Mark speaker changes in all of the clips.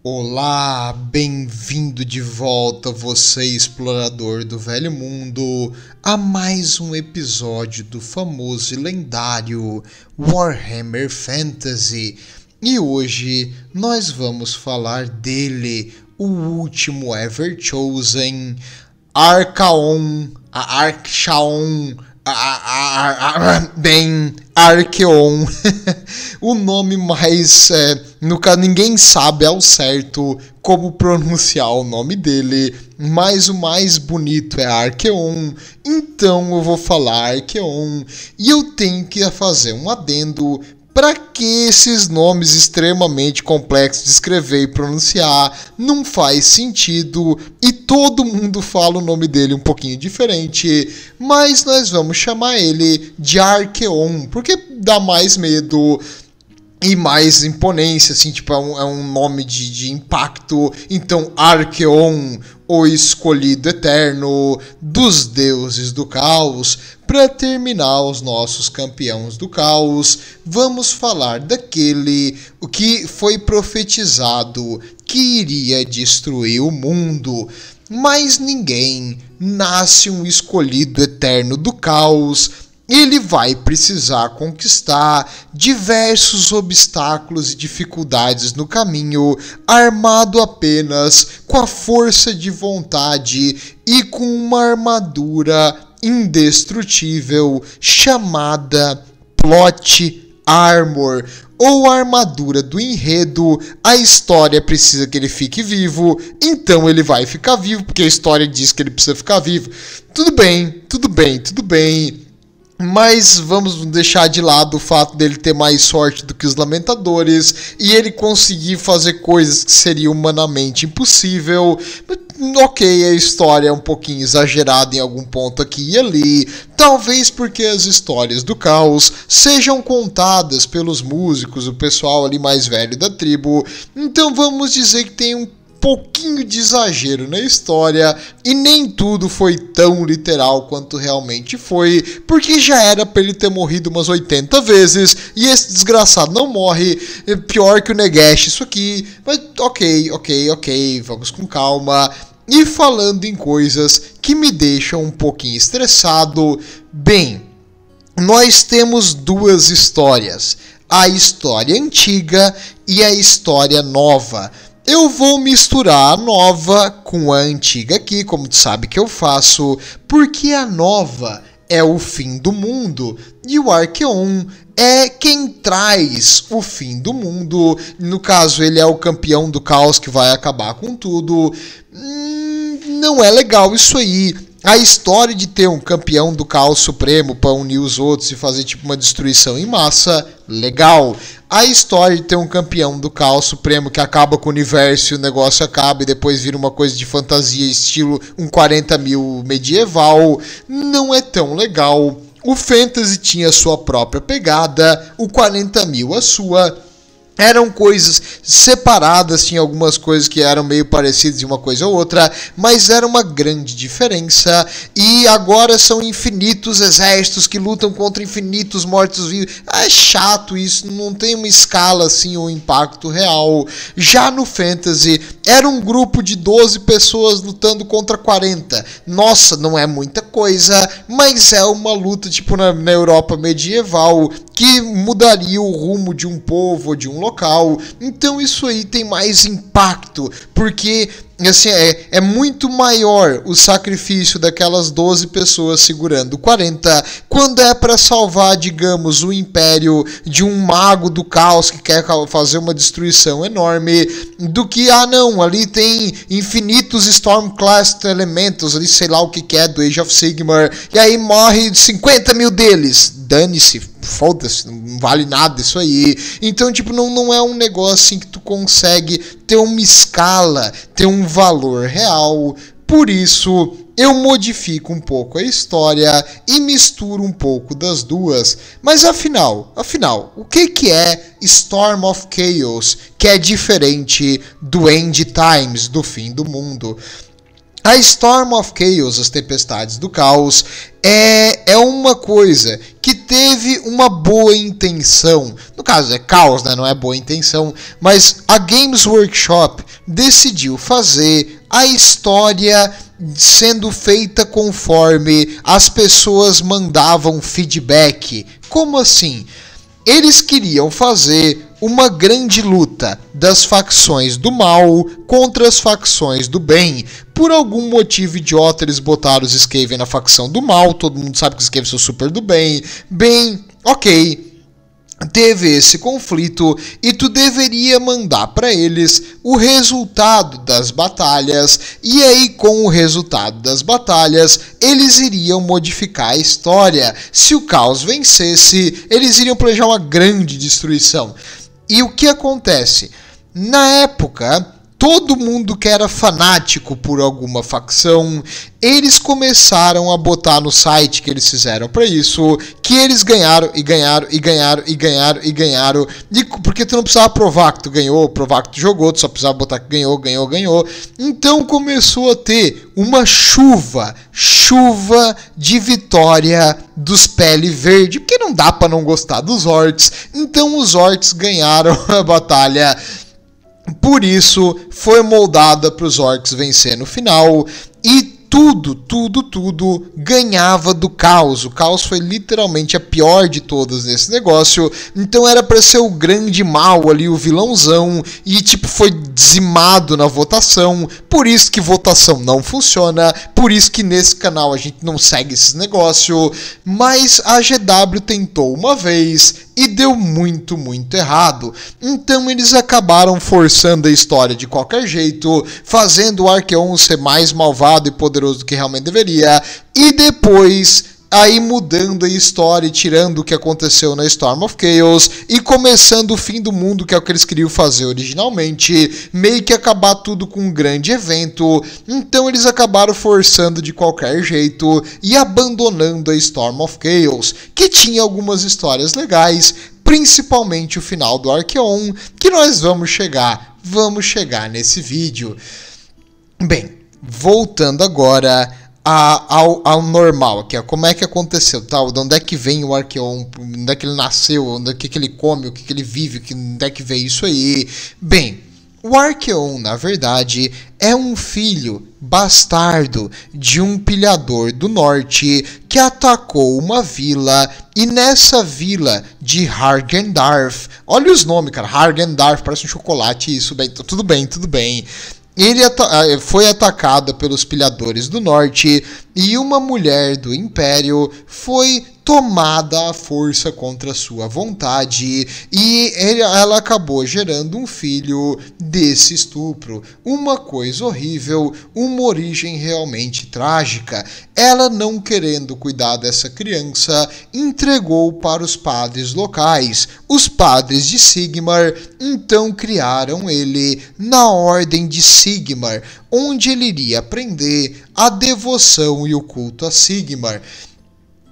Speaker 1: Olá, bem-vindo de volta, você explorador do velho mundo, a mais um episódio do famoso e lendário Warhammer Fantasy. E hoje nós vamos falar dele, o último Ever Chosen, Archaon, Archeon. O nome mais nunca ninguém sabe ao certo como pronunciar o nome dele, mas o mais bonito é Archeon, então eu vou falar Archeon. E eu tenho que fazer um adendo: para que esses nomes extremamente complexos de escrever e pronunciar? Não faz sentido e todo mundo fala o nome dele um pouquinho diferente, mas nós vamos chamar ele de Archeon, porque dá mais medo e mais imponência, assim, tipo, é um nome de impacto. Então, Archeon, o escolhido eterno dos deuses do caos. Para terminar os nossos campeões do caos, vamos falar daquele que foi profetizado que iria destruir o mundo. Mas ninguém nasce um escolhido eterno do caos. Ele vai precisar conquistar diversos obstáculos e dificuldades no caminho, armado apenas com a força de vontade e com uma armadura indestrutível chamada Plot Armor, ou armadura do enredo. A história precisa que ele fique vivo, então ele vai ficar vivo, porque a história diz que ele precisa ficar vivo. Tudo bem. Mas vamos deixar de lado o fato dele ter mais sorte do que os Lamentadores e ele conseguir fazer coisas que seria humanamente impossível. Ok, a história é um pouquinho exagerada em algum ponto aqui e ali, talvez porque as histórias do caos sejam contadas pelos músicos, o pessoal ali mais velho da tribo, então vamos dizer que tem um pouquinho de exagero na história e nem tudo foi tão literal quanto realmente foi, porque já era pra ele ter morrido umas 80 vezes e esse desgraçado não morre. Pior que o Nagash isso aqui, mas ok, vamos com calma. E falando em coisas que me deixam um pouquinho estressado, bem, nós temos duas histórias, a história antiga e a história nova. Eu vou misturar a nova com a antiga aqui, como tu sabe que eu faço, porque a nova é o fim do mundo e o Archeon é quem traz o fim do mundo. No caso, ele é o campeão do caos que vai acabar com tudo. Não é legal isso aí. A história de ter um campeão do caos supremo para unir os outros e fazer tipo uma destruição em massa, legal. A história de ter um campeão do caos supremo que acaba com o universo e o negócio acaba e depois vira uma coisa de fantasia estilo um 40.000 medieval, não é tão legal. O fantasy tinha sua própria pegada, o 40.000 a sua. Eram coisas separadas, tinha algumas coisas que eram meio parecidas de uma coisa ou outra, mas era uma grande diferença. E agora são infinitos exércitos que lutam contra infinitos mortos-vivos. É chato isso, não tem uma escala assim, um impacto real. Já no Fantasy, era um grupo de 12 pessoas lutando contra 40. Nossa, não é muita coisa, mas é uma luta tipo na Europa medieval que mudaria o rumo de um povo ou de um local. Então isso aí tem mais impacto, porque assim, é muito maior o sacrifício daquelas 12 pessoas segurando 40 quando é para salvar, digamos, o império de um mago do caos que quer fazer uma destruição enorme, do que, não, ali tem infinitos Stormcast elementos, ali sei lá o que é do Age of Sigmar, e aí morre 50.000 deles. Dane-se, foda-se, não vale nada isso aí. Então, tipo, não é um negócio assim que tu consegue ter uma escala, ter um valor real. Por isso, eu modifico um pouco a história e misturo um pouco das duas. Mas afinal, o que é Storm of Chaos, que é diferente do End Times, do fim do mundo? A Storm of Chaos, as Tempestades do Caos, é uma coisa que teve uma boa intenção. No caso, é caos, né? Não é boa intenção. Mas a Games Workshop decidiu fazer a história sendo feita conforme as pessoas mandavam feedback. Como assim? Eles queriam fazer uma grande luta das facções do mal contra as facções do bem. Por algum motivo idiota, eles botaram os Skaven na facção do mal. Todo mundo sabe que os Skaven são super do bem. Bem, ok. Teve esse conflito e tu deveria mandar para eles o resultado das batalhas, e aí com o resultado das batalhas eles iriam modificar a história. Se o caos vencesse, eles iriam planejar uma grande destruição. E o que acontece? Na época, todo mundo que era fanático por alguma facção, eles começaram a botar no site que eles fizeram para isso, que eles ganharam, porque tu não precisava provar que tu ganhou, provar que tu jogou, tu só precisava botar que ganhou. Então começou a ter uma chuva de vitória dos pele verde, porque não dá para não gostar dos orcs. Então os orcs ganharam a batalha. Por isso, foi moldada para os orcs vencer no final, e tudo ganhava do caos. O caos foi literalmente a pior de todas nesse negócio, então era para ser o grande mal ali, o vilãozão, e foi dizimado na votação. Por isso que votação não funciona, por isso que nesse canal a gente não segue esses negócios. Mas a GW tentou uma vez e deu muito errado. Então eles acabaram forçando a história de qualquer jeito, fazendo o Arqueon ser mais malvado e poderoso do que realmente deveria, e depois aí mudando a história e tirando o que aconteceu na Storm of Chaos e começando o fim do mundo, que é o que eles queriam fazer originalmente, meio que acabar tudo com um grande evento. Então eles acabaram forçando de qualquer jeito e abandonando a Storm of Chaos, que tinha algumas histórias legais, principalmente o final do Arqueon, que nós vamos chegar nesse vídeo. Bem, voltando agora ao normal, que é como é que aconteceu, tal, de onde é que vem o Arqueon, onde é que ele nasceu, onde é que ele come, o que ele vive, onde é que veio isso aí. Bem, o Arqueon, na verdade, é um filho bastardo de um pilhador do norte que atacou uma vila, e nessa vila de Hargendarf, olha os nomes, cara, Hargendarf, parece um chocolate, isso, bem, tudo bem. Ele foi atacado pelos pilhadores do norte, e uma mulher do Império foi tomada à força contra sua vontade, e ela acabou gerando um filho desse estupro. Uma coisa horrível, uma origem realmente trágica. Ela, não querendo cuidar dessa criança, entregou para os padres locais. Os padres de Sigmar então criaram ele na Ordem de Sigmar, onde ele iria aprender a devoção e o culto a Sigmar.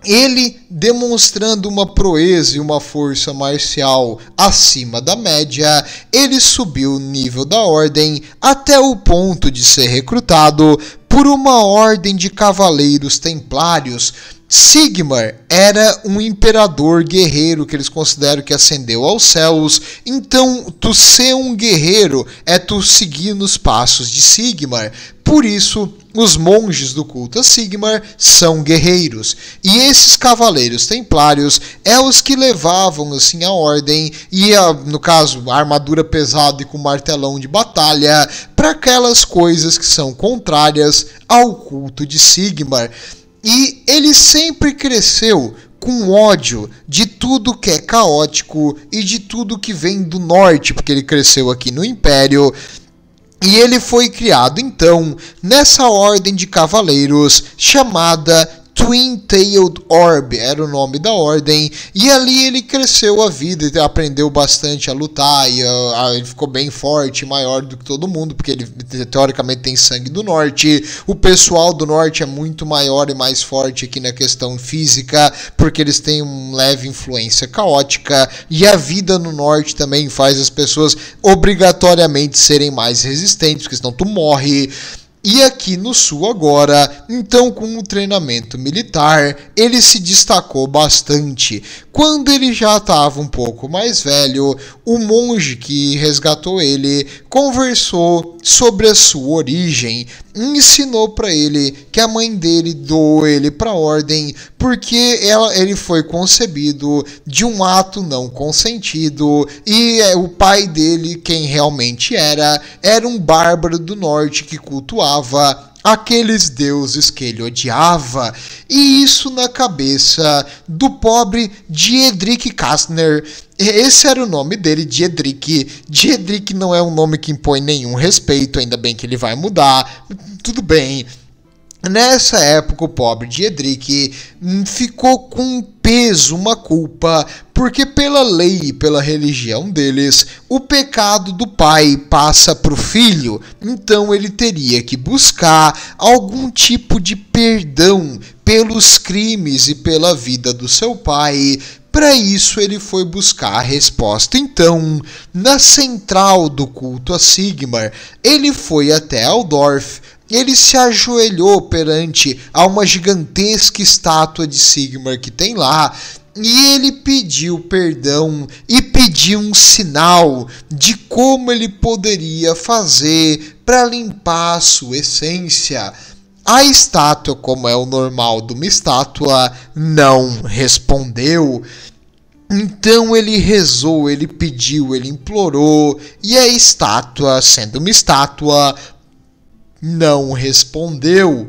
Speaker 1: Ele, demonstrando uma proeza e uma força marcial acima da média, ele subiu o nível da ordem até o ponto de ser recrutado por uma ordem de cavaleiros templários. Sigmar era um imperador guerreiro que eles consideram que ascendeu aos céus. Então, tu ser um guerreiro é tu seguir nos passos de Sigmar. Por isso, os monges do culto a Sigmar são guerreiros. E esses cavaleiros templários é os que levavam assim a ordem, e no caso, a armadura pesada e com martelão de batalha, para aquelas coisas que são contrárias ao culto de Sigmar. E ele sempre cresceu com ódio de tudo que é caótico e de tudo que vem do norte, porque ele cresceu aqui no Império. E ele foi criado, então, nessa ordem de cavaleiros chamada Twin-Tailed Orb, era o nome da ordem, e ali ele cresceu a vida, ele aprendeu bastante a lutar, e ele ficou bem forte, maior do que todo mundo, porque ele teoricamente tem sangue do norte. O pessoal do norte é muito maior e mais forte aqui na questão física, porque eles têm uma leve influência caótica, e a vida no norte também faz as pessoas obrigatoriamente serem mais resistentes, porque senão tu morre. E aqui no sul agora, então com o treinamento militar, ele se destacou bastante. Quando ele já estava um pouco mais velho, o monge que resgatou ele conversou sobre a sua origem e ensinou para ele que a mãe dele doou ele para a ordem porque ele foi concebido de um ato não consentido e o pai dele, quem realmente era um bárbaro do norte que cultuava aqueles deuses que ele odiava, e isso na cabeça do pobre Diedrich Kastner. Esse era o nome dele, Diedrich. Diedrich não é um nome que impõe nenhum respeito, ainda bem que ele vai mudar, tudo bem. Nessa época, o pobre Diedrich ficou com um peso, uma culpa, porque pela lei e pela religião deles, o pecado do pai passa para o filho, então ele teria que buscar algum tipo de perdão pelos crimes e pela vida do seu pai. Para isso, ele foi buscar a resposta. Então, na central do culto a Sigmar, ele foi até Altdorf. Ele se ajoelhou perante a uma gigantesca estátua de Sigmar que tem lá, e ele pediu perdão e pediu um sinal de como ele poderia fazer para limpar a sua essência. A estátua, como é o normal de uma estátua, não respondeu. Então ele rezou, ele pediu, ele implorou, e a estátua, sendo uma estátua, não respondeu.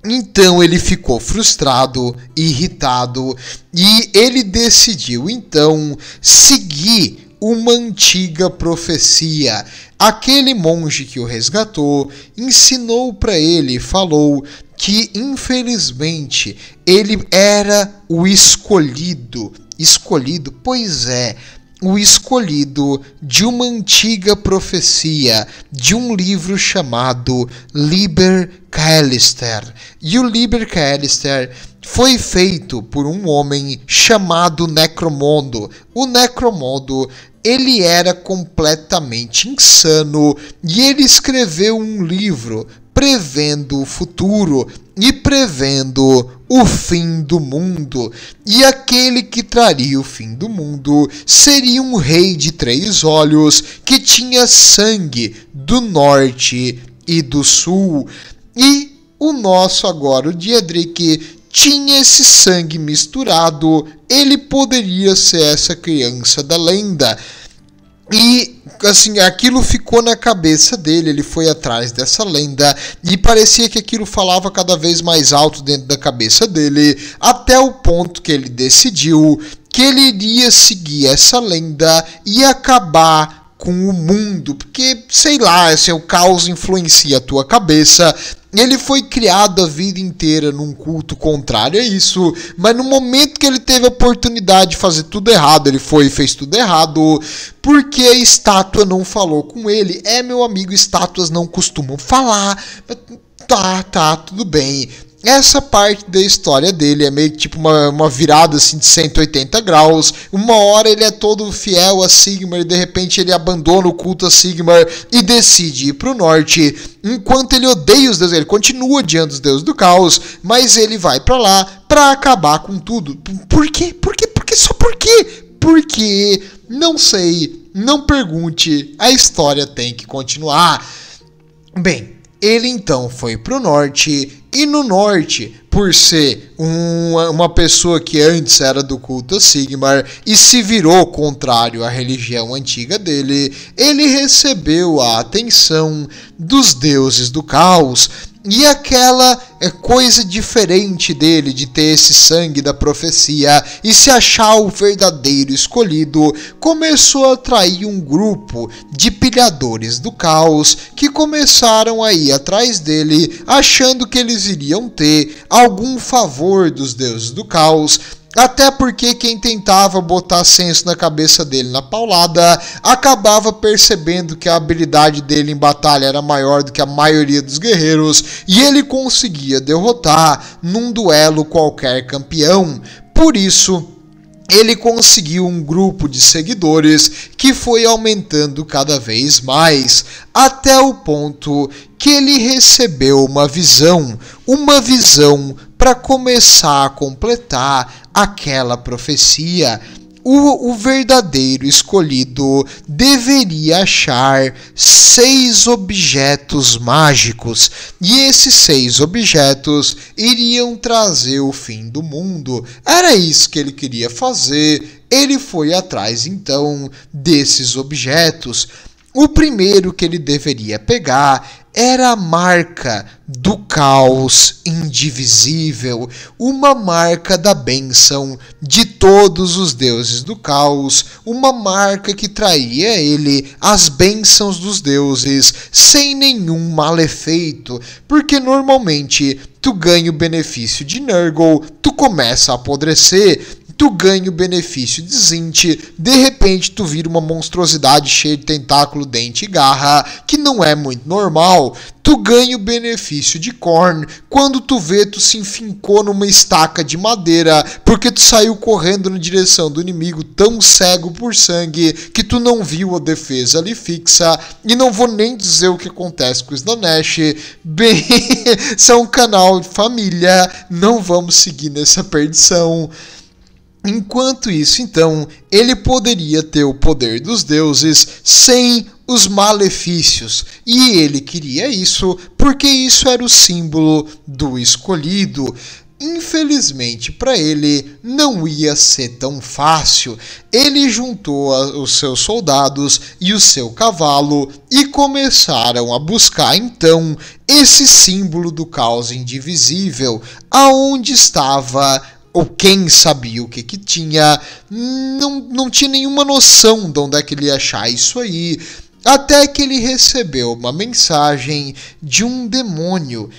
Speaker 1: Então ele ficou frustrado, irritado, e ele decidiu então seguir uma antiga profecia. Aquele monge que o resgatou ensinou para ele, falou que infelizmente ele era o escolhido. Escolhido, pois é, o escolhido de uma antiga profecia, de um livro chamado Liber Caelister. E o Liber Caelister foi feito por um homem chamado Necromondo. O Necromondo, ele era completamente insano e ele escreveu um livro prevendo o futuro e prevendo o fim do mundo. E aquele que traria o fim do mundo seria um rei de 3 olhos que tinha sangue do norte e do sul. E o nosso agora, o Diedrich, tinha esse sangue misturado. Ele poderia ser essa criança da lenda. E assim, aquilo ficou na cabeça dele, ele foi atrás dessa lenda e parecia que aquilo falava cada vez mais alto dentro da cabeça dele, até o ponto que ele decidiu que ele iria seguir essa lenda e acabar com o mundo, porque, sei lá, se o caos influencia a tua cabeça. Ele foi criado a vida inteira num culto contrário a isso, mas no momento que ele teve a oportunidade de fazer tudo errado, ele foi e fez tudo errado, porque a estátua não falou com ele. Meu amigo, estátuas não costumam falar. Tá, tudo bem. Essa parte da história dele é meio que tipo uma virada assim de 180 graus. Uma hora ele é todo fiel a Sigmar e de repente ele abandona o culto a Sigmar e decide ir pro norte. Enquanto ele odeia os deuses, ele continua odiando os deuses do caos, mas ele vai pra lá pra acabar com tudo. Por quê? Só por quê? Porque, não sei, não pergunte, a história tem que continuar. Bem, ele então foi pro norte. E no norte, por ser uma pessoa que antes era do culto a Sigmar e se virou contrário à religião antiga dele, ele recebeu a atenção dos deuses do caos. E aquela coisa diferente dele de ter esse sangue da profecia e se achar o verdadeiro escolhido começou a atrair um grupo de pilhadores do caos que começaram a ir atrás dele, achando que eles iriam ter algum favor dos deuses do caos. Até porque quem tentava botar senso na cabeça dele na paulada acabava percebendo que a habilidade dele em batalha era maior do que a maioria dos guerreiros e ele conseguia derrotar num duelo qualquer campeão. Por isso, ele conseguiu um grupo de seguidores que foi aumentando cada vez mais, até o ponto que ele recebeu uma visão para começar a completar aquela profecia. O verdadeiro escolhido deveria achar 6 objetos mágicos, e esses 6 objetos iriam trazer o fim do mundo. Era isso que ele queria fazer. Ele foi atrás então desses objetos. O primeiro que ele deveria pegar era a marca do caos indivisível, uma marca da bênção de todos os deuses do caos, uma marca que traria a ele as bênçãos dos deuses sem nenhum malefeito, porque normalmente tu ganha o benefício de Nurgle, tu começa a apodrecer, tu ganha o benefício de Zint, de repente tu vira uma monstruosidade cheia de tentáculo, dente e garra, que não é muito normal. Tu ganha o benefício de Khorne, quando tu vê tu se enfincou numa estaca de madeira, porque tu saiu correndo na direção do inimigo tão cego por sangue, que tu não viu a defesa ali fixa, e não vou nem dizer o que acontece com o Slaanesh. Bem, isso é um canal de família, não vamos seguir nessa perdição. Enquanto isso, então, ele poderia ter o poder dos deuses sem os malefícios, e ele queria isso porque isso era o símbolo do escolhido. Infelizmente para ele não ia ser tão fácil. Ele juntou os seus soldados e o seu cavalo e começaram a buscar então esse símbolo do caos indivisível, aonde estava. Ou quem sabia o que tinha, não tinha nenhuma noção de onde é que ele ia achar isso aí, até que ele recebeu uma mensagem de um demônio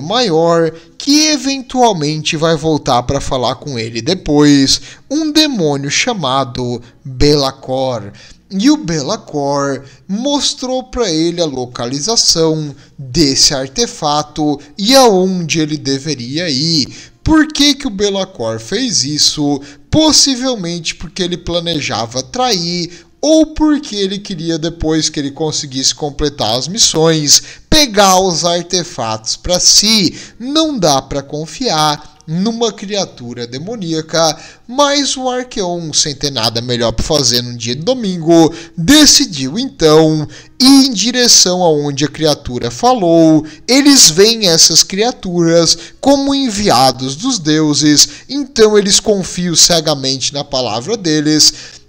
Speaker 1: maior, que eventualmente vai voltar para falar com ele depois, um demônio chamado Be'lakor. E o Be'lakor mostrou para ele a localização desse artefato e aonde ele deveria ir. Por que o Be'lakor fez isso? Possivelmente porque ele planejava trair, ou porque ele queria, depois que ele conseguisse completar as missões, pegar os artefatos para si. Não dá para confiar numa criatura demoníaca, mas o Arqueon, sem ter nada melhor para fazer num dia de domingo, decidiu então ir em direção aonde a criatura falou. Eles veem essas criaturas como enviados dos deuses, então eles confiam cegamente na palavra deles.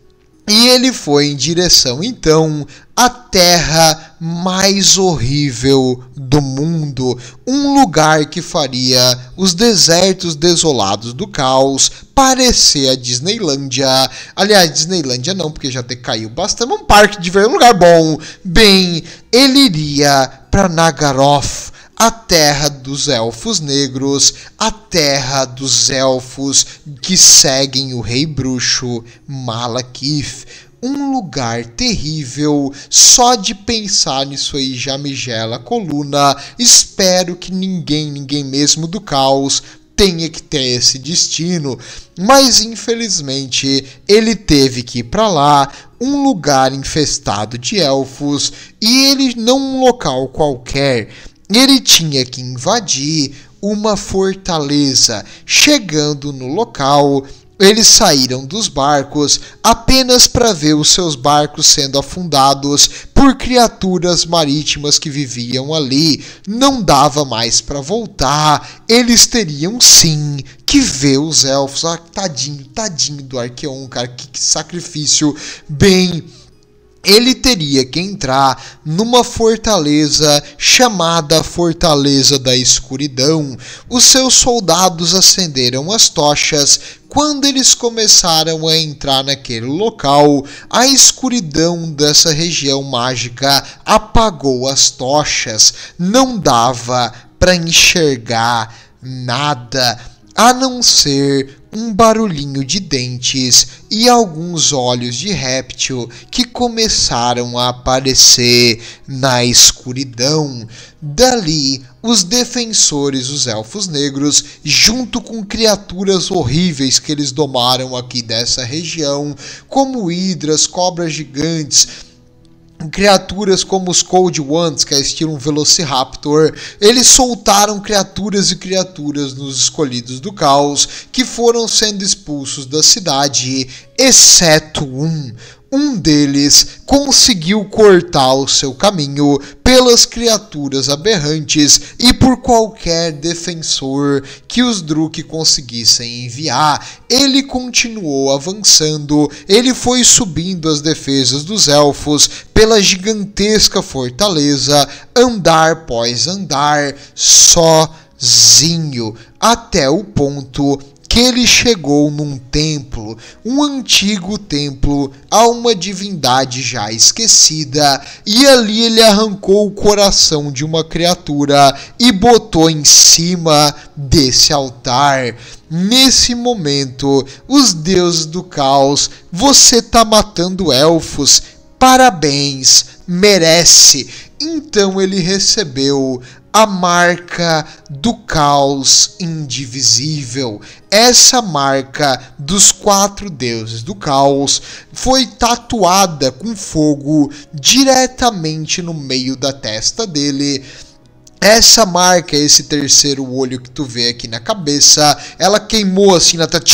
Speaker 1: E ele foi em direção, então, à terra mais horrível do mundo. Um lugar que faria os desertos desolados do caos parecer a Disneylândia. Aliás, Disneylândia não, porque já decaiu bastante. Um parque de diversão, um lugar bom. Bem, ele iria para Naggaroth, a terra dos elfos negros, a terra dos elfos que seguem o rei bruxo Malekith. Um lugar terrível, só de pensar nisso aí já me gela a coluna. Espero que ninguém mesmo do caos tenha que ter esse destino, mas infelizmente ele teve que ir para lá, um lugar infestado de elfos, e ele não um local qualquer. Ele tinha que invadir uma fortaleza. Chegando no local, eles saíram dos barcos apenas para ver os seus barcos sendo afundados por criaturas marítimas que viviam ali. Não dava mais para voltar. Eles teriam sim que ver os elfos. Ah, tadinho do Arqueon, cara, que sacrifício. Bem, ele teria que entrar numa fortaleza chamada Fortaleza da Escuridão. Os seus soldados acenderam as tochas. Quando eles começaram a entrar naquele local, a escuridão dessa região mágica apagou as tochas. Não dava para enxergar nada, a não ser um barulhinho de dentes e alguns olhos de réptil que começaram a aparecer na escuridão. Dali, os defensores, os elfos negros, junto com criaturas horríveis que eles domaram aqui dessa região, como hidras, cobras gigantes, criaturas como os Cold Ones, que é estilo um Velociraptor, eles soltaram criaturas e criaturas nos escolhidos do caos, que foram sendo expulsos da cidade, exceto um. Um deles conseguiu cortar o seu caminho pelas criaturas aberrantes e por qualquer defensor que os Druk conseguissem enviar. Ele continuou avançando, ele foi subindo as defesas dos elfos pela gigantesca fortaleza, andar após andar, sozinho, até o ponto que ele chegou num templo, um antigo templo a uma divindade já esquecida, e ali ele arrancou o coração de uma criatura e botou em cima desse altar. Nesse momento, os deuses do caos, você tá matando elfos, parabéns, merece. Então ele recebeu a marca do caos indivisível. Essa marca dos 4 deuses do caos foi tatuada com fogo diretamente no meio da testa dele. Essa marca, esse terceiro olho que tu vê aqui na cabeça, ela queimou assim na testa.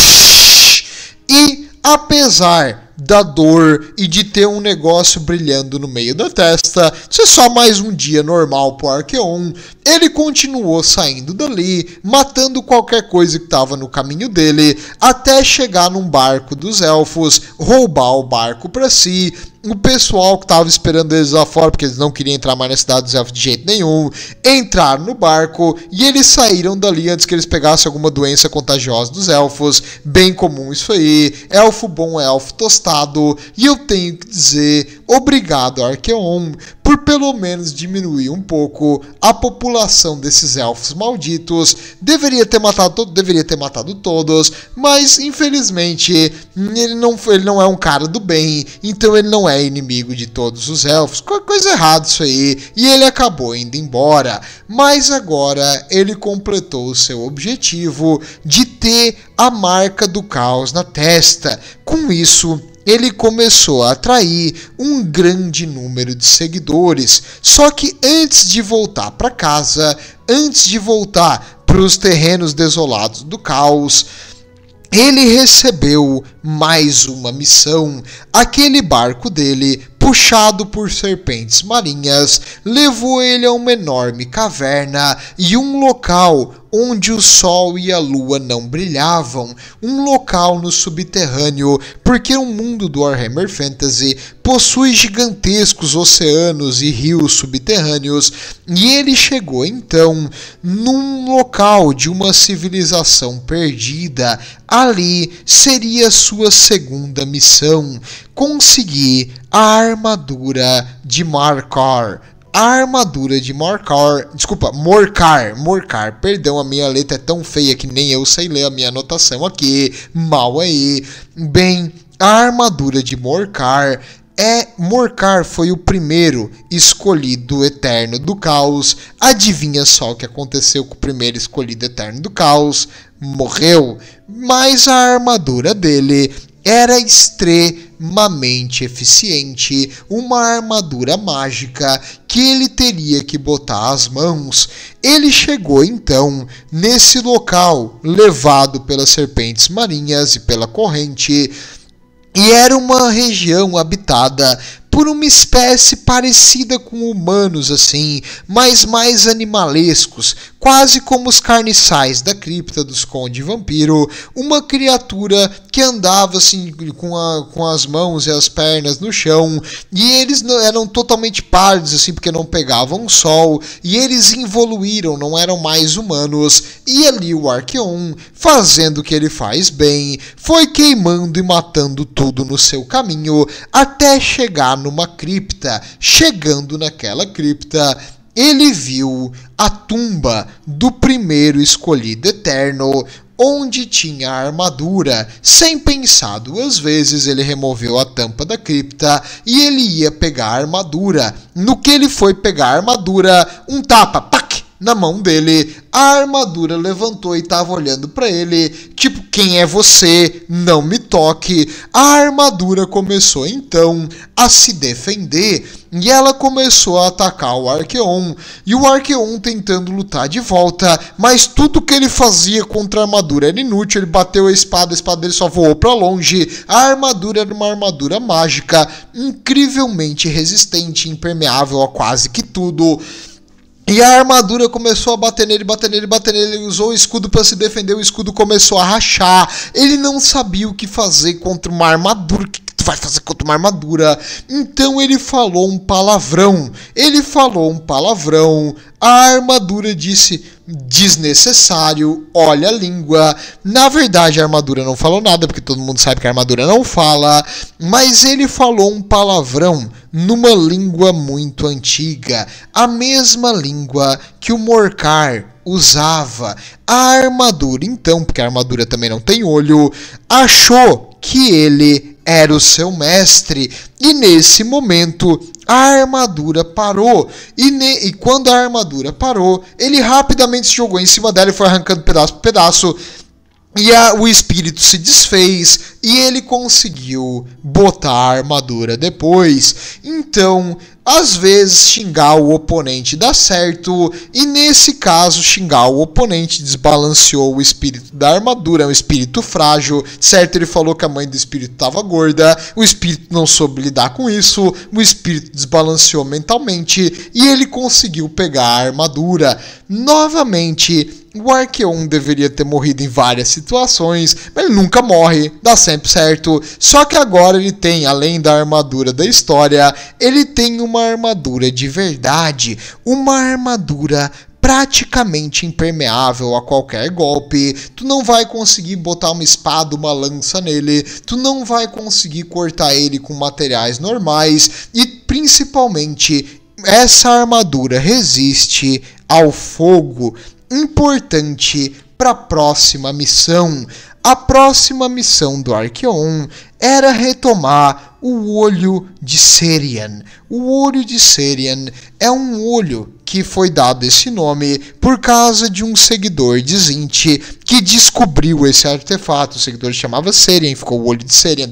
Speaker 1: E apesar da dor e de ter um negócio brilhando no meio da testa, ser só mais um dia normal pro Arqueon, ele continuou saindo dali, matando qualquer coisa que estava no caminho dele, até chegar num barco dos elfos, roubar o barco para si. O pessoal que estava esperando eles lá fora, porque eles não queriam entrar mais na cidade dos elfos de jeito nenhum, entraram no barco e eles saíram dali antes que eles pegassem alguma doença contagiosa dos elfos. Bem comum isso aí, elfo bom é elfo tostado, e eu tenho que dizer obrigado, Arqueon, por pelo menos diminuir um pouco a população desses elfos malditos. Deveria ter matado todos, mas infelizmente ele não é um cara do bem, então ele não é inimigo de todos os elfos. Coisa errada isso aí, e ele acabou indo embora. Mas agora ele completou o seu objetivo de ter a marca do caos na testa. Com isso, ele começou a atrair um grande número de seguidores. Só que antes de voltar para casa, antes de voltar para os terrenos desolados do caos, ele recebeu mais uma missão. Aquele barco dele, puxado por serpentes marinhas, levou ele a uma enorme caverna e um local onde o sol e a lua não brilhavam, um local no subterrâneo, porque o mundo do Warhammer Fantasy possui gigantescos oceanos e rios subterrâneos, e ele chegou então num local de uma civilização perdida. Ali seria sua segunda missão: conseguir a armadura de Morkar. A armadura de Morkar, perdão, a minha letra é tão feia que nem eu sei ler a minha anotação aqui, mal aí. Bem, a armadura de Morkar foi o primeiro escolhido eterno do caos. Adivinha só o que aconteceu com o primeiro escolhido eterno do caos? Morreu. Mas a armadura dele era extremamente eficiente, uma armadura mágica que ele teria que botar as mãos. Ele chegou então nesse local, levado pelas serpentes marinhas e pela corrente, e era uma região habitada por uma espécie parecida com humanos assim, mas mais animalescos, quase como os carniçais da cripta dos Conde Vampiro, uma criatura que andava assim com as mãos e as pernas no chão, e eles eram totalmente pálidos assim porque não pegavam sol, e eles evoluíram, não eram mais humanos, e ali o Arqueon, fazendo o que ele faz bem, foi queimando e matando tudo no seu caminho, até chegar numa cripta. Chegando naquela cripta, ele viu a tumba do primeiro escolhido eterno, onde tinha a armadura. Sem pensar 2 vezes, ele removeu a tampa da cripta e ele ia pegar a armadura. No que ele foi pegar a armadura, um tapa, pac, na mão dele. A armadura levantou e estava olhando para ele, tipo, quem é você? Não me toque. A armadura começou então a se defender e ela começou a atacar o Arqueon. E o Arqueon tentando lutar de volta, mas tudo que ele fazia contra a armadura era inútil. Ele bateu a espada dele só voou para longe. A armadura era uma armadura mágica, incrivelmente resistente, impermeável a quase que tudo. E a armadura começou a bater nele, ele usou o escudo para se defender, o escudo começou a rachar. Ele não sabia o que fazer contra uma armadura. O que tu vai fazer contra uma armadura? Então ele falou um palavrão. A armadura disse: desnecessário, olha a língua. Na verdade, a armadura não falou nada, porque todo mundo sabe que a armadura não fala. Mas ele falou um palavrão numa língua muito antiga, a mesma língua que o Morcar usava. A armadura, então, porque a armadura também não tem olho, achou que ele era o seu mestre. E nesse momento, a armadura parou. E quando a armadura parou, ele rapidamente se jogou em cima dela e foi arrancando pedaço por pedaço. E o espírito se desfez e ele conseguiu botar a armadura depois. Então, às vezes, xingar o oponente dá certo. E nesse caso, xingar o oponente desbalanceou o espírito da armadura. É um espírito frágil. Certo, ele falou que a mãe do espírito estava gorda. O espírito não soube lidar com isso. O espírito desbalanceou mentalmente. E ele conseguiu pegar a armadura. Novamente, o Arqueon deveria ter morrido em várias situações, mas ele nunca morre, dá sempre certo. Só que agora ele tem, além da armadura da história, ele tem uma armadura de verdade, uma armadura praticamente impermeável a qualquer golpe. Tu não vai conseguir botar uma espada, uma lança nele, tu não vai conseguir cortar ele com materiais normais e principalmente essa armadura resiste ao fogo. Importante para a próxima missão. A próxima missão do Arqueon era retomar o Olho de Serian. O Olho de Serian é um olho que foi dado esse nome por causa de um seguidor de Zinti que descobriu esse artefato. O seguidor chamava Serian, ficou o Olho de Serian.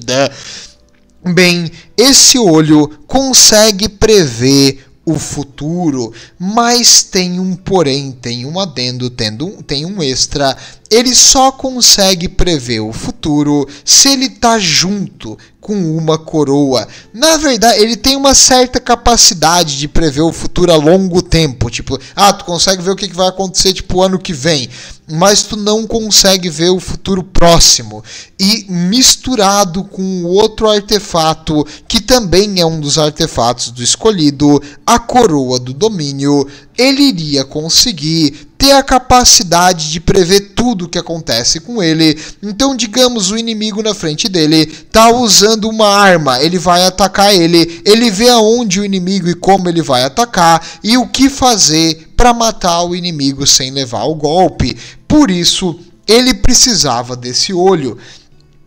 Speaker 1: Bem, esse olho consegue prever o futuro, mas tem um porém, tem um adendo, tem um extra. Ele só consegue prever o futuro se ele tá junto com uma coroa. Na verdade, ele tem uma certa capacidade de prever o futuro a longo tempo. Tipo, tu consegue ver o que vai acontecer tipo ano que vem, mas tu não consegue ver o futuro próximo. E misturado com outro artefato, que também é um dos artefatos do escolhido, a coroa do domínio, ele iria conseguir ter a capacidade de prever tudo o que acontece com ele. Então, digamos, o inimigo na frente dele tá usando uma arma, ele vai atacar ele vê aonde o inimigo e como ele vai atacar e o que fazer para matar o inimigo sem levar o golpe. Por isso, ele precisava desse olho.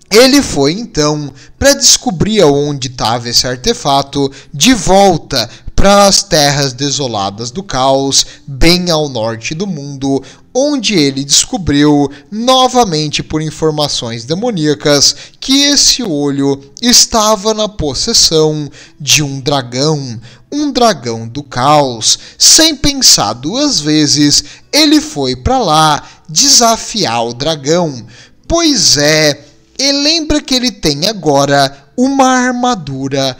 Speaker 1: Ele foi, então, para descobrir aonde estava esse artefato, de volta para as terras desoladas do caos, bem ao norte do mundo, onde ele descobriu, novamente por informações demoníacas, que esse olho estava na possessão de um dragão do caos. Sem pensar 2 vezes, ele foi para lá desafiar o dragão. Pois é, e lembra que ele tem agora uma armadura,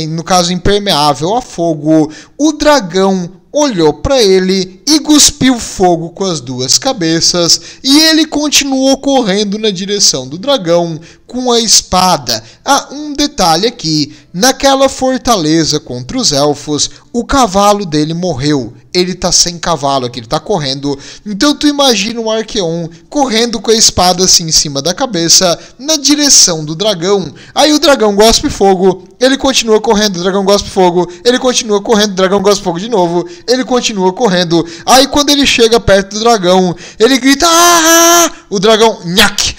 Speaker 1: no caso impermeável a fogo. O dragão olhou para ele e cuspiu fogo com as 2 cabeças, e ele continuou correndo na direção do dragão com a espada. Um detalhe aqui, naquela fortaleza contra os elfos, o cavalo dele morreu. Ele tá sem cavalo aqui, ele tá correndo. Então tu imagina um Arqueon correndo com a espada assim em cima da cabeça, na direção do dragão. Aí o dragão gospe fogo, fogo, ele continua correndo, o dragão gospe fogo, ele continua correndo, o dragão gospe fogo de novo, ele continua correndo. Aí quando ele chega perto do dragão, ele grita, ah! O dragão, nhaque,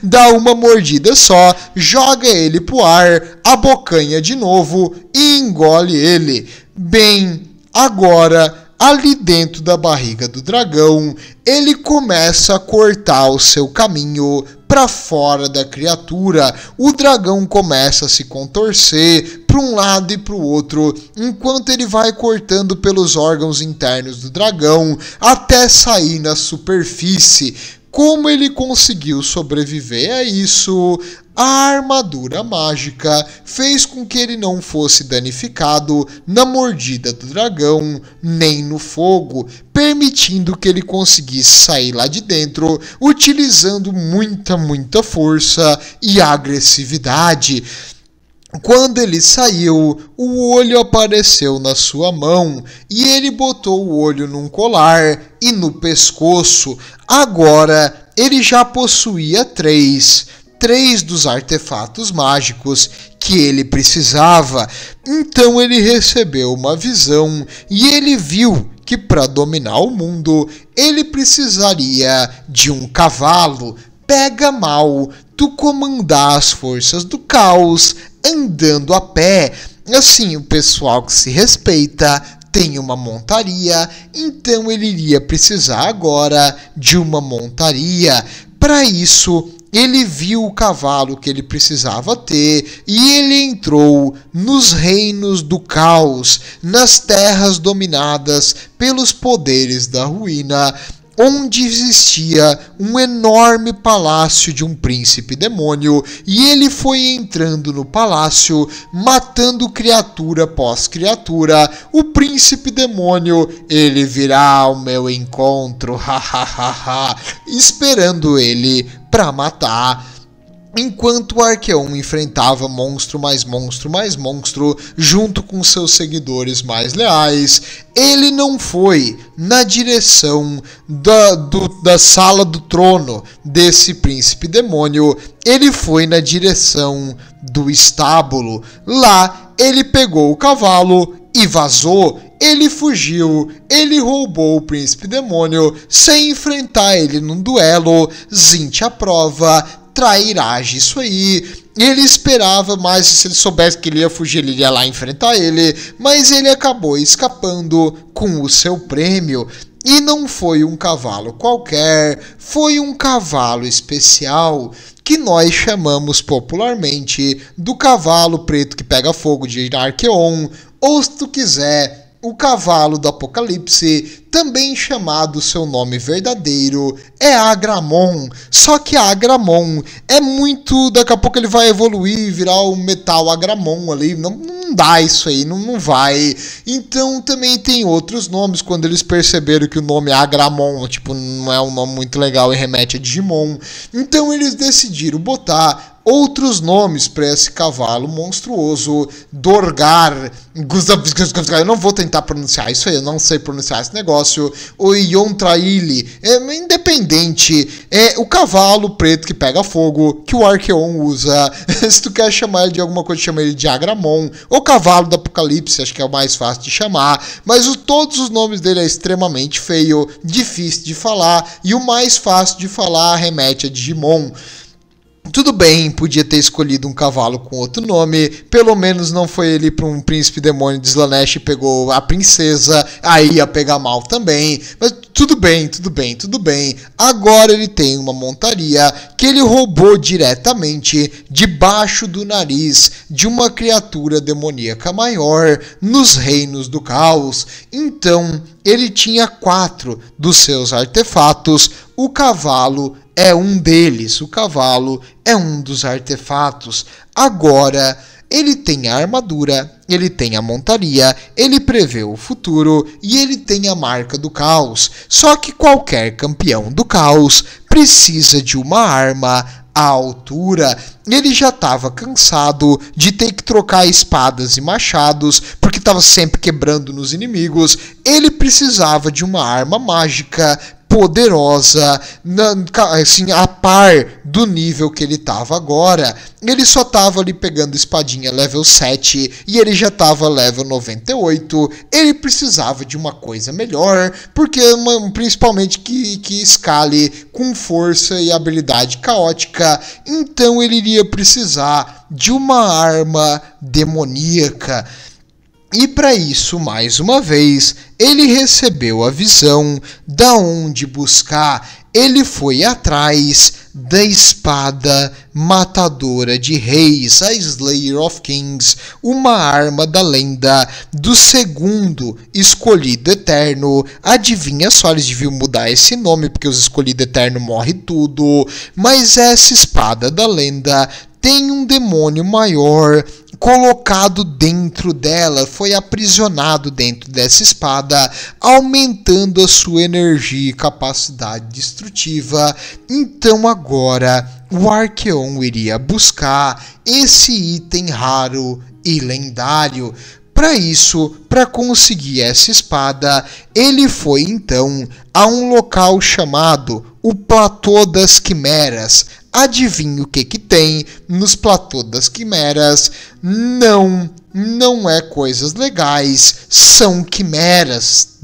Speaker 1: dá uma mordida só, joga ele pro ar, abocanha de novo e engole ele. Bem, agora, ali dentro da barriga do dragão, ele começa a cortar o seu caminho para fora da criatura. O dragão começa a se contorcer para um lado e para o outro, enquanto ele vai cortando pelos órgãos internos do dragão até sair na superfície. Como ele conseguiu sobreviver a isso? A armadura mágica fez com que ele não fosse danificado na mordida do dragão, nem no fogo, permitindo que ele conseguisse sair lá de dentro, utilizando muita força e agressividade. Quando ele saiu, o olho apareceu na sua mão e ele botou o olho num colar e no pescoço. Agora, ele já possuía três dos artefatos mágicos que ele precisava. Então ele recebeu uma visão e ele viu que para dominar o mundo, ele precisaria de um cavalo. Pega mal tu comandar as forças do caos andando a pé. Assim, o pessoal que se respeita tem uma montaria, então ele iria precisar agora de uma montaria. Para isso, ele viu o cavalo que ele precisava ter e ele entrou nos reinos do caos, nas terras dominadas pelos poderes da ruína, onde existia um enorme palácio de um príncipe demônio, e ele foi entrando no palácio, matando criatura após criatura. O príncipe demônio, ele virá ao meu encontro, esperando ele para matar. Enquanto o Arqueon enfrentava monstro mais monstro mais monstro, junto com seus seguidores mais leais, ele não foi na direção da sala do trono desse príncipe demônio, ele foi na direção do estábulo. Lá, ele pegou o cavalo e vazou. Ele fugiu, ele roubou o príncipe demônio sem enfrentar ele num duelo. Zinte à prova, trairagem, isso aí. Ele esperava mais, se ele soubesse que ele ia fugir, ele iria lá enfrentar ele, mas ele acabou escapando com o seu prêmio. E não foi um cavalo qualquer, foi um cavalo especial, que nós chamamos popularmente do cavalo preto que pega fogo de Arqueon, ou se tu quiser, o cavalo do Apocalipse, também chamado seu nome verdadeiro, é Agramon. Só que Agramon é muito... Daqui a pouco ele vai evoluir e virar o metal Agramon ali. Não dá isso aí, não vai. Então também tem outros nomes. Quando eles perceberam que o nome Agramon, tipo, não é um nome muito legal e remete a Digimon. Então eles decidiram botar outros nomes para esse cavalo monstruoso, Dorgar, eu não vou tentar pronunciar isso aí, eu não sei pronunciar esse negócio, o Yontraili, independente, é o cavalo preto que pega fogo, que o Arqueon usa. Se tu quer chamar ele de alguma coisa, chama ele de Agramon, ou cavalo do Apocalipse, acho que é o mais fácil de chamar, mas todos os nomes dele é extremamente feio, difícil de falar, e o mais fácil de falar remete a Digimon. Tudo bem, podia ter escolhido um cavalo com outro nome, pelo menos não foi ele para um príncipe demônio de Slaanesh e pegou a princesa, aí ia pegar mal também, mas tudo bem. Agora ele tem uma montaria que ele roubou diretamente debaixo do nariz de uma criatura demoníaca maior nos reinos do caos. Então ele tinha 4 dos seus artefatos, o cavalo é um deles, o cavalo é um dos artefatos. Agora, ele tem a armadura, ele tem a montaria, ele prevê o futuro e ele tem a marca do caos. Só que qualquer campeão do caos precisa de uma arma à altura. Ele já estava cansado de ter que trocar espadas e machados, porque estava sempre quebrando nos inimigos. Ele precisava de uma arma mágica poderosa, assim, a par do nível que ele tava agora. Ele só tava ali pegando espadinha level 7 e ele já tava level 98. Ele precisava de uma coisa melhor, porque principalmente que escale com força e habilidade caótica. Então ele iria precisar de uma arma demoníaca. E para isso, mais uma vez, ele recebeu a visão da onde buscar. Ele foi atrás da espada matadora de reis, a Slayer of Kings, uma arma da lenda do segundo escolhido eterno. Adivinha só, eles deviam mudar esse nome, porque os escolhidos eternos morrem tudo. Mas essa espada da lenda tem um demônio maior colocado dentro dela, foi aprisionado dentro dessa espada, aumentando a sua energia e capacidade destrutiva. Então agora o Arqueon iria buscar esse item raro e lendário. Para isso, para conseguir essa espada, ele foi então a um local chamado o Platô das Quimeras. Adivinha o que tem nos Platô das Quimeras? Não é coisas legais, são quimeras.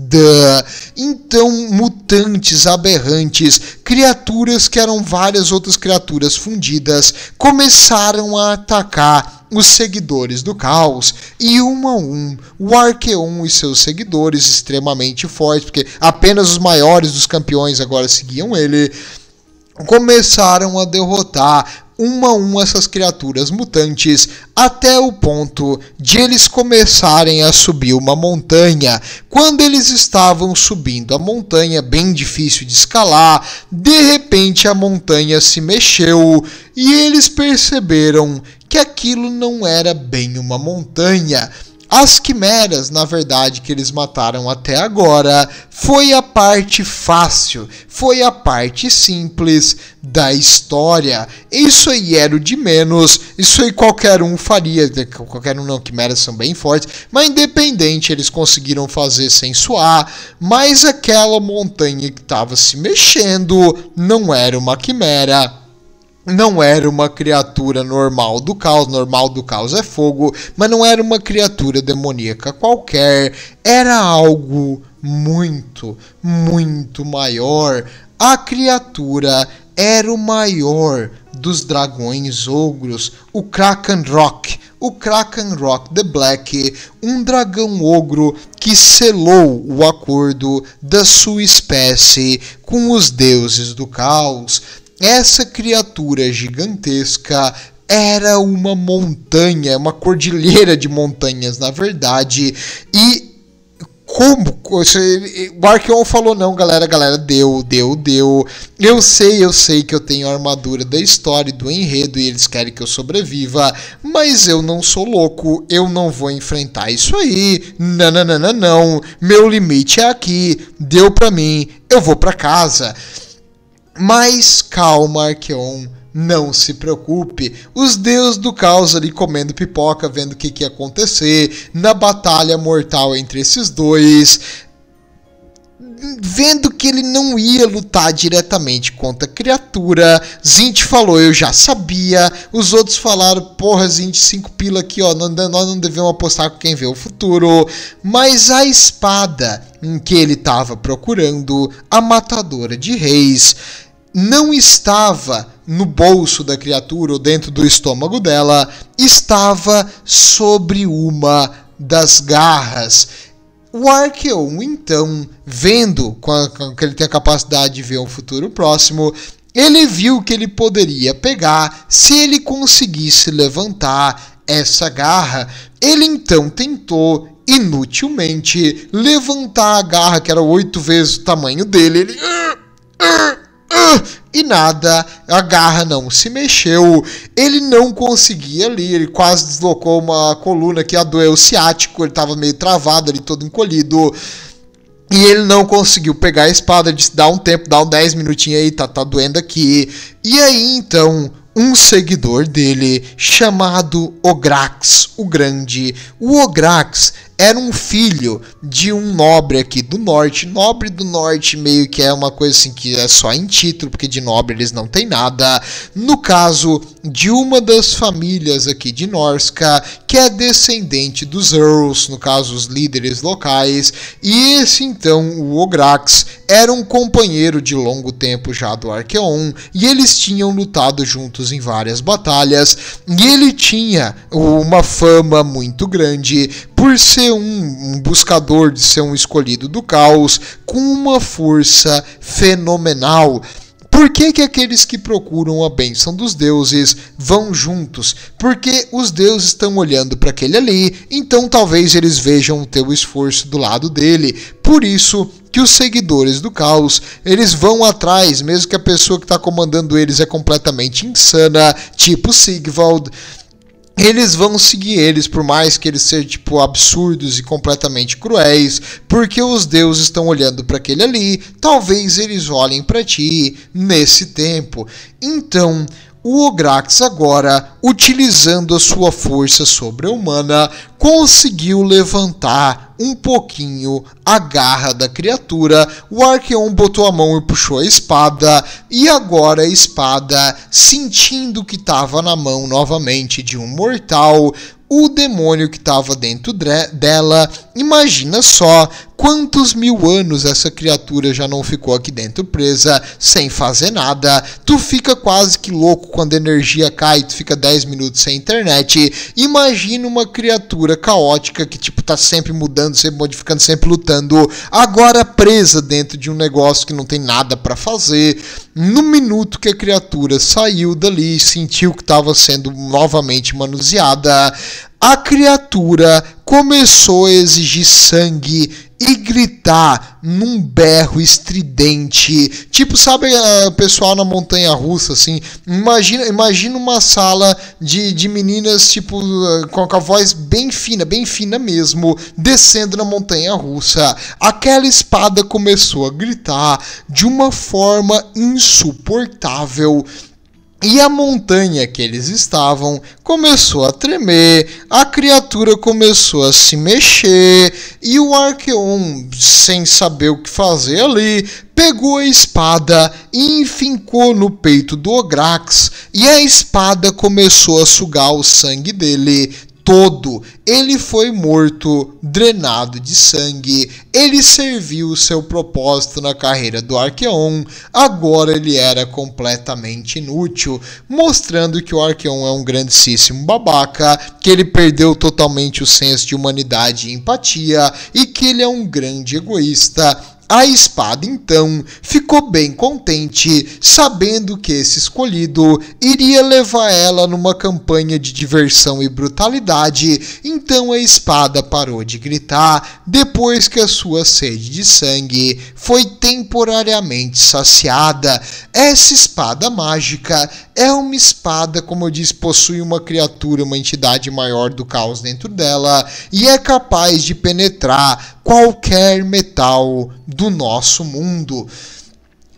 Speaker 1: Então, mutantes aberrantes, criaturas que eram várias outras criaturas fundidas, começaram a atacar os seguidores do caos, e um a um, o Arqueon e seus seguidores extremamente fortes, porque apenas os maiores dos campeões agora seguiam ele, começaram a derrotar uma a uma essas criaturas mutantes, até o ponto de eles começarem a subir uma montanha. Quando eles estavam subindo a montanha, bem difícil de escalar, de repente a montanha se mexeu e eles perceberam que aquilo não era bem uma montanha. As quimeras, na verdade, que eles mataram até agora, foi a parte fácil, foi a parte simples da história. Isso aí era o de menos, isso aí qualquer um faria, qualquer um não, quimeras são bem fortes, mas independente, eles conseguiram fazer sem suar, mas aquela montanha que estava se mexendo não era uma quimera. Não era uma criatura normal do caos é fogo, mas não era uma criatura demoníaca qualquer, era algo muito, muito maior. A criatura era o maior dos dragões ogros, o Kraken Rock the Black, um dragão ogro que selou o acordo da sua espécie com os deuses do caos. Essa criatura gigantesca era uma montanha, uma cordilheira de montanhas, na verdade. E como? O Arqueon falou, não, galera, deu. Eu sei que eu tenho a armadura da história e do enredo e eles querem que eu sobreviva, mas eu não sou louco, eu não vou enfrentar isso aí. Não. Meu limite é aqui, deu pra mim, eu vou pra casa. Mas calma, Arqueon, não se preocupe. Os deuses do caos ali comendo pipoca, vendo o que ia acontecer na batalha mortal entre esses dois. Vendo que ele não ia lutar diretamente contra a criatura, Zinth falou, eu já sabia. Os outros falaram, porra, Zinth, 5 pila aqui, ó, nós não devemos apostar com quem vê o futuro. Mas a espada em que ele estava procurando, a matadora de reis, não estava no bolso da criatura ou dentro do estômago dela, estava sobre uma das garras. O Arqueon, então, vendo que ele tem a capacidade de ver um futuro próximo, ele viu que ele poderia pegar se ele conseguisse levantar essa garra. Ele então tentou inutilmente levantar a garra, que era 8 vezes o tamanho dele. Ele... E nada, a garra não se mexeu, ele não conseguia ali, ele quase deslocou uma coluna que doeu o ciático, ele estava meio travado ali, todo encolhido, e ele não conseguiu pegar a espada. Ele disse, dá um tempo, dá uns 10 minutinhos aí, tá doendo aqui. E aí então, um seguidor dele chamado Ograx, o Grande. O Ograx era um filho de um nobre aqui do norte. Nobre do norte meio que é uma coisa assim que é só em título, porque de nobre eles não têm nada. No caso de uma das famílias aqui de Norsca, que é descendente dos Earls, no caso os líderes locais. E esse então, o Ograx, era um companheiro de longo tempo já do Arqueon, e eles tinham lutado juntos em várias batalhas, e ele tinha uma fama muito grande por ser um buscador, de ser um escolhido do caos, com uma força fenomenal. Por que aqueles que procuram a bênção dos deuses vão juntos? Porque os deuses estão olhando para aquele ali, então talvez eles vejam o teu esforço do lado dele. Por isso que os seguidores do caos, eles vão atrás, mesmo que a pessoa que está comandando eles é completamente insana, tipo Sigvald. Eles vão seguir eles, por mais que eles sejam tipo absurdos e completamente cruéis, porque os deuses estão olhando para aquele ali, talvez eles olhem para ti nesse tempo. Então, o Ograx agora, utilizando a sua força sobre-humana, conseguiu levantar um pouquinho a garra da criatura. O Arqueon botou a mão e puxou a espada, e agora a espada, sentindo que estava na mão novamente de um mortal, o demônio que estava dentro dela, imagina só quantos 1000 anos essa criatura já não ficou aqui dentro presa, sem fazer nada. Tu fica quase que louco quando a energia cai, tu fica 10 minutos sem internet. Imagina uma criatura caótica que tipo tá sempre mudando, sempre modificando, sempre lutando, agora presa dentro de um negócio que não tem nada para fazer. No minuto que a criatura saiu dali, sentiu que estava sendo novamente manuseada, a criatura começou a exigir sangue e gritar num berro estridente. Tipo, sabe o pessoal na montanha-russa, assim? Imagina uma sala de meninas, tipo, com a voz bem fina mesmo, descendo na montanha-russa. Aquela espada começou a gritar de uma forma insuportável. E a montanha que eles estavam começou a tremer, a criatura começou a se mexer, e o Arqueon, sem saber o que fazer ali, pegou a espada e enfincou no peito do Ograx, e a espada começou a sugar o sangue dele todo. Ele foi morto, drenado de sangue. Ele serviu o seu propósito na carreira do Arqueon. Agora ele era completamente inútil, mostrando que o Arqueon é um grandíssimo babaca, que ele perdeu totalmente o senso de humanidade e empatia, e que ele é um grande egoísta. A espada, então, ficou bem contente, sabendo que esse escolhido iria levar ela numa campanha de diversão e brutalidade. Então a espada parou de gritar depois que a sua sede de sangue foi temporariamente saciada. Essa espada mágica é uma espada, como eu disse, possui uma criatura, uma entidade maior do caos dentro dela, e é capaz de penetrar qualquer metal do nosso mundo.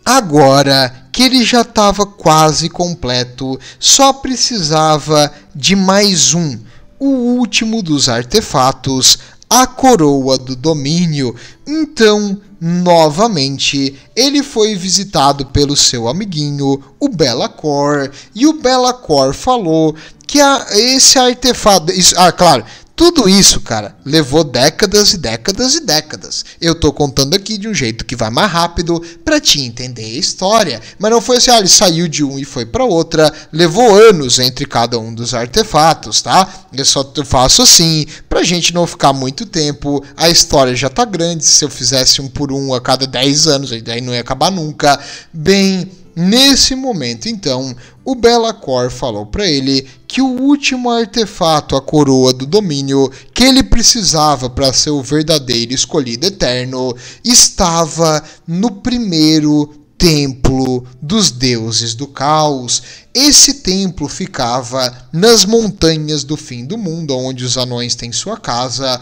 Speaker 1: Agora que ele já estava quase completo, só precisava de mais o último dos artefatos, a coroa do domínio. Então, novamente, ele foi visitado pelo seu amiguinho, o Be'lakor, e o Be'lakor falou que esse artefato... claro, tudo isso, cara, levou décadas e décadas e décadas. Eu tô contando aqui de um jeito que vai mais rápido pra te entender a história. Mas não foi assim, ele saiu de um e foi pra outra. Levou anos entre cada um dos artefatos, tá? Eu só faço assim, pra gente não ficar muito tempo. A história já tá grande, se eu fizesse um por um a cada 10 anos, aí não ia acabar nunca. Bem... Nesse momento, então, o Be'lakor falou para ele que o último artefato, a coroa do domínio, que ele precisava para ser o verdadeiro escolhido eterno, estava no primeiro templo dos deuses do caos. Esse templo ficava nas montanhas do fim do mundo, onde os anões têm sua casa.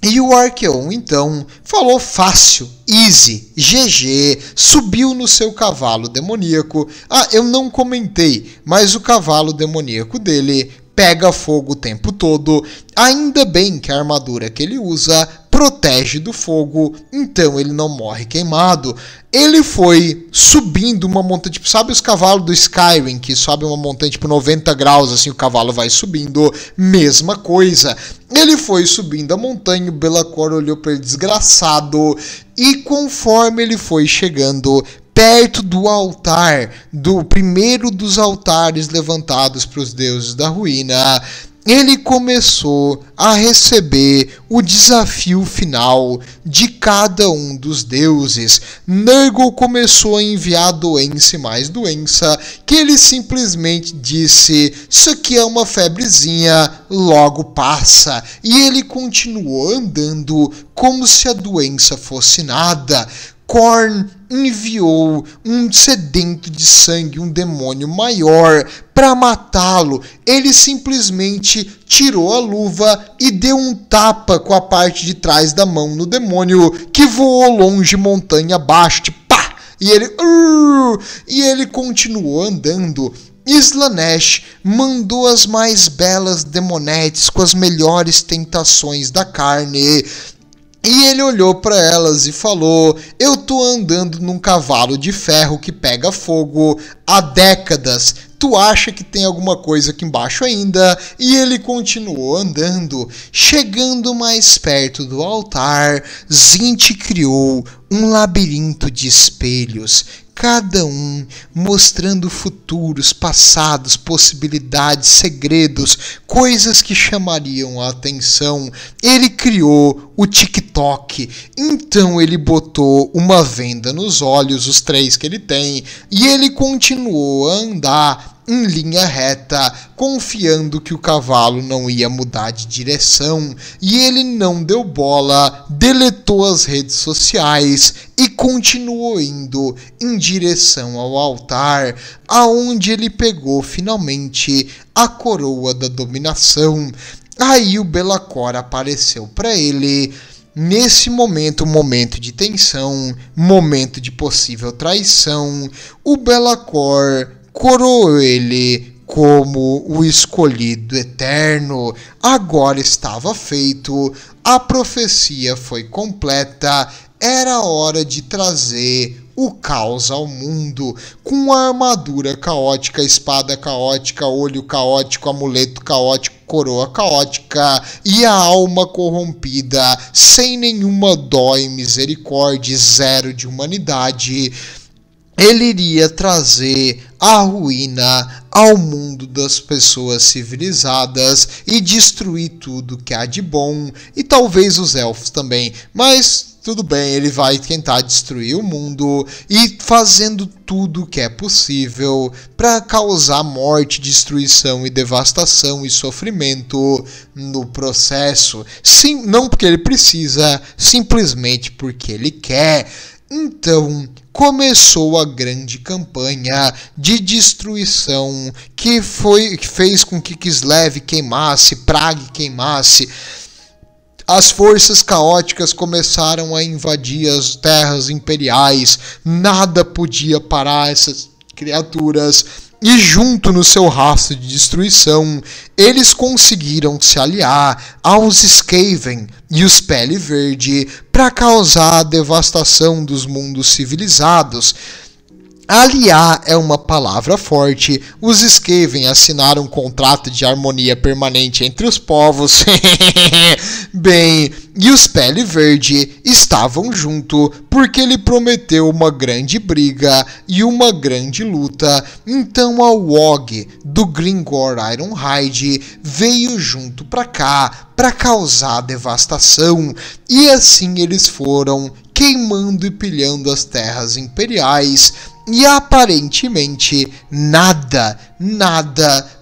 Speaker 1: E o Arqueon, então, falou fácil, easy, GG, subiu no seu cavalo demoníaco. Ah, eu não comentei, mas o cavalo demoníaco dele pega fogo o tempo todo. Ainda bem que a armadura que ele usa protege do fogo, então ele não morre queimado. Ele foi subindo uma montanha, tipo, sabe os cavalos do Skyrim, que sobe uma montanha tipo 90 graus, assim o cavalo vai subindo, mesma coisa. Ele foi subindo a montanha, o Be'lakor olhou para ele desgraçado, e conforme ele foi chegando perto do altar, do primeiro dos altares levantados para os deuses da ruína, ele começou a receber o desafio final de cada um dos deuses. Nurgle começou a enviar doença e mais doença, que ele simplesmente disse, isso aqui é uma febrezinha, logo passa. E ele continuou andando como se a doença fosse nada. Khorne enviou um sedento de sangue, um demônio maior, para matá-lo. Ele simplesmente tirou a luva e deu um tapa com a parte de trás da mão no demônio, que voou longe montanha abaixo, tipo, pá! E ele continuou andando. Slaanesh mandou as mais belas demonetes com as melhores tentações da carne. E ele olhou para elas e falou, eu tô andando num cavalo de ferro que pega fogo há décadas. Tu acha que tem alguma coisa aqui embaixo ainda? E ele continuou andando. Chegando mais perto do altar, Tzeentch criou um labirinto de espelhos, cada um mostrando futuros, passados, possibilidades, segredos, coisas que chamariam a atenção. Ele criou o TikTok, então ele botou uma venda nos olhos, os 3 que ele tem, e ele continuou a andar em linha reta, confiando que o cavalo não ia mudar de direção, e ele não deu bola, deletou as redes sociais e continuou indo em direção ao altar, aonde ele pegou finalmente a coroa da dominação. Aí o Be'lakor apareceu para ele. Nesse momento, momento de tensão, momento de possível traição, o Be'lakor coroou ele como o escolhido eterno. Agora estava feito, a profecia foi completa, era hora de trazer o caos ao mundo, com a armadura caótica, espada caótica, olho caótico, amuleto caótico, coroa caótica e a alma corrompida, sem nenhuma dó e misericórdia, 0 de humanidade. Ele iria trazer a ruína ao mundo das pessoas civilizadas e destruir tudo que há de bom, e talvez os elfos também, mas tudo bem, ele vai tentar destruir o mundo e fazendo tudo que é possível para causar morte, destruição e devastação e sofrimento no processo. Sim, não porque ele precisa, simplesmente porque ele quer. Então, começou a grande campanha de destruição que fez com que Kislev queimasse, Prague queimasse. As forças caóticas começaram a invadir as terras imperiais, nada podia parar essas criaturas. E junto no seu rastro de destruição, eles conseguiram se aliar aos Skaven e os Pele Verde para causar a devastação dos mundos civilizados. Aliar é uma palavra forte. Os Skaven assinaram um contrato de harmonia permanente entre os povos. Bem, e os Pele Verde estavam junto porque ele prometeu uma grande briga e uma grande luta. Então a WoG do Gringor Ironhide veio junto para cá para causar devastação. E assim eles foram queimando e pilhando as terras imperiais. E aparentemente nada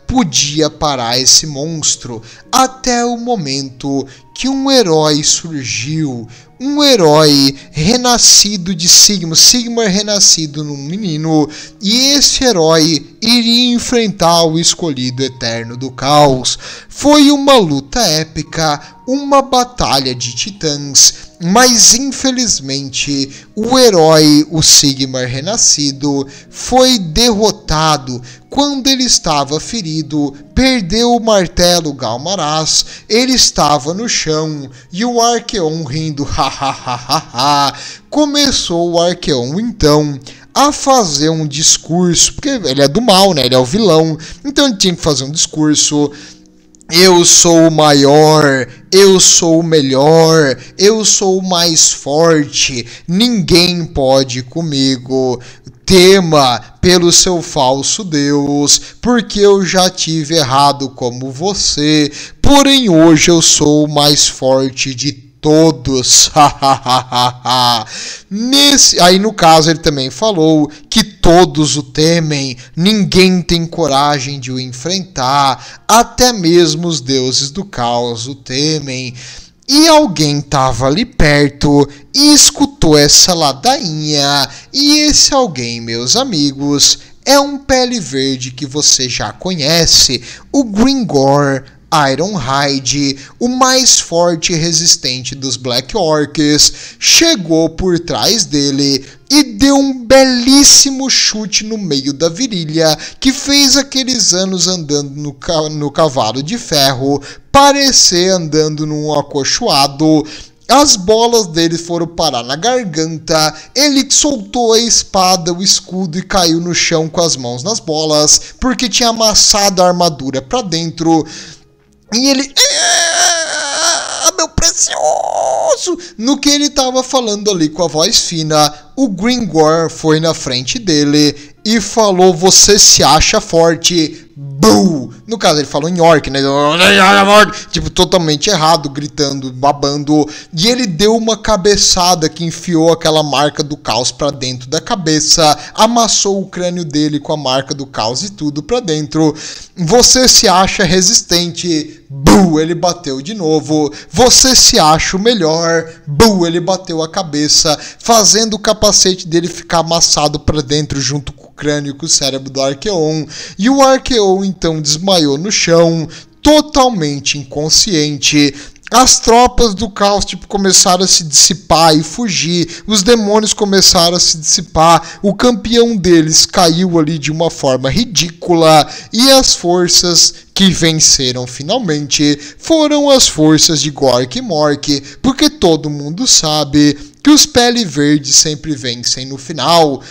Speaker 1: podia parar esse monstro, até o momento que um herói surgiu, um herói renascido de Sigmar renascido num menino, e esse herói iria enfrentar o escolhido eterno do caos. Foi uma luta épica, uma batalha de titãs, mas infelizmente o herói, o Sigmar renascido, foi derrotado quando ele estava ferido, perdeu o martelo Galmaraz, ele estava no chão e o Arqueon rindo, hahaha. Começou o Arqueon então a fazer um discurso, porque ele é do mal, né? Ele é o vilão, então ele tinha que fazer um discurso. Eu sou o maior, eu sou o melhor, eu sou o mais forte, ninguém pode comigo. Tema pelo seu falso Deus, porque eu já tive errado como você, porém hoje eu sou o mais forte de todos. Aí no caso ele também falou que todos o temem, ninguém tem coragem de o enfrentar, até mesmo os deuses do caos o temem. E alguém estava ali perto e escutou essa ladainha, e esse alguém, meus amigos, é um pele verde que você já conhece, o Gringor Ironhide, o mais forte e resistente dos Black Orcs, chegou por trás dele e deu um belíssimo chute no meio da virilha, que fez aqueles anos andando no cavalo de ferro parecer andando num acolchoado. As bolas dele foram parar na garganta, ele soltou a espada, o escudo e caiu no chão com as mãos nas bolas, porque tinha amassado a armadura para dentro. E ele... meu precioso! No que ele estava falando ali com a voz fina, o Gringor foi na frente dele e falou: você se acha forte? Boo! No caso, ele falou em orc, né? Tipo, totalmente errado, gritando, babando. E ele deu uma cabeçada que enfiou aquela marca do caos pra dentro da cabeça, amassou o crânio dele com a marca do caos e tudo pra dentro. Você se acha resistente? Boo! Ele bateu de novo. Você se acha o melhor? Boo! Ele bateu a cabeça, fazendo o capacete dele ficar amassado pra dentro junto com o crânio e com o cérebro do Arqueon. E o Arqueon então desmaiou no chão, totalmente inconsciente. As tropas do caos começaram a se dissipar e fugir. Os demônios começaram a se dissipar. O campeão deles caiu ali de uma forma ridícula. E as forças que venceram finalmente foram as forças de Gork e Mork. Porque todo mundo sabe que os Pele Verde sempre vencem no final.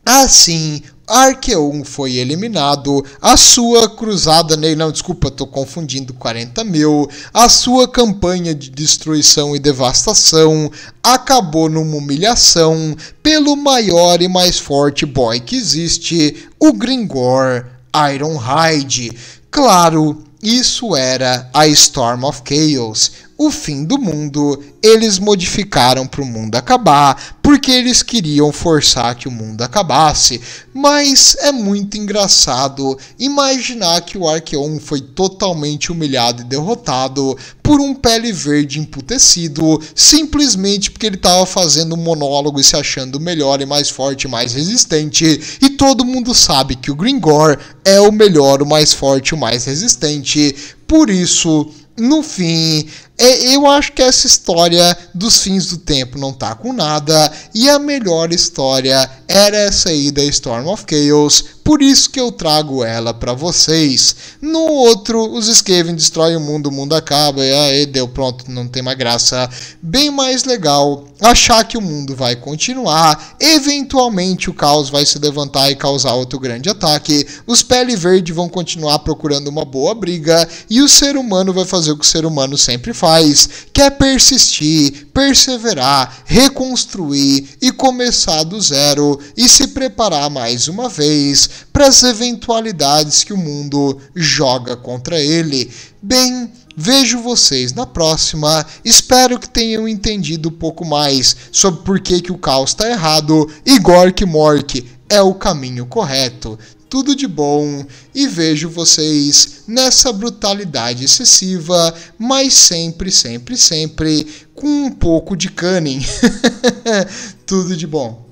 Speaker 1: Assim, Arqueon foi eliminado, a sua cruzada nele, não, desculpa, tô confundindo 40.000, a sua campanha de destruição e devastação acabou numa humilhação pelo maior e mais forte boy que existe, o Gringor Ironhide. Claro, isso era a Storm of Chaos, o fim do mundo. Eles modificaram para o mundo acabar, porque eles queriam forçar que o mundo acabasse. Mas é muito engraçado imaginar que o Arqueon foi totalmente humilhado e derrotado por um Pele Verde emputecido, simplesmente porque ele estava fazendo um monólogo e se achando melhor e mais forte e mais resistente. E todo mundo sabe que o Gringor é o melhor, o mais forte, o mais resistente. Por isso, no fim, eu acho que essa história dos fins do tempo não tá com nada, e a melhor história era essa aí da Storm of Chaos, por isso que eu trago ela pra vocês. No outro, os Skaven destroem o mundo acaba, e aí deu, pronto, não tem mais graça. Bem mais legal achar que o mundo vai continuar, eventualmente o caos vai se levantar e causar outro grande ataque, os Pele Verde vão continuar procurando uma boa briga, e o ser humano vai fazer o que o ser humano sempre faz, que é persistir, perseverar, reconstruir e começar do zero e se preparar mais uma vez para as eventualidades que o mundo joga contra ele. Bem, vejo vocês na próxima. Espero que tenham entendido um pouco mais sobre por que o caos está errado e Gork Mork é o caminho correto. tudo de bom e vejo vocês nessa brutalidade excessiva, mas sempre, sempre, sempre com um pouco de cunning. Tudo de bom.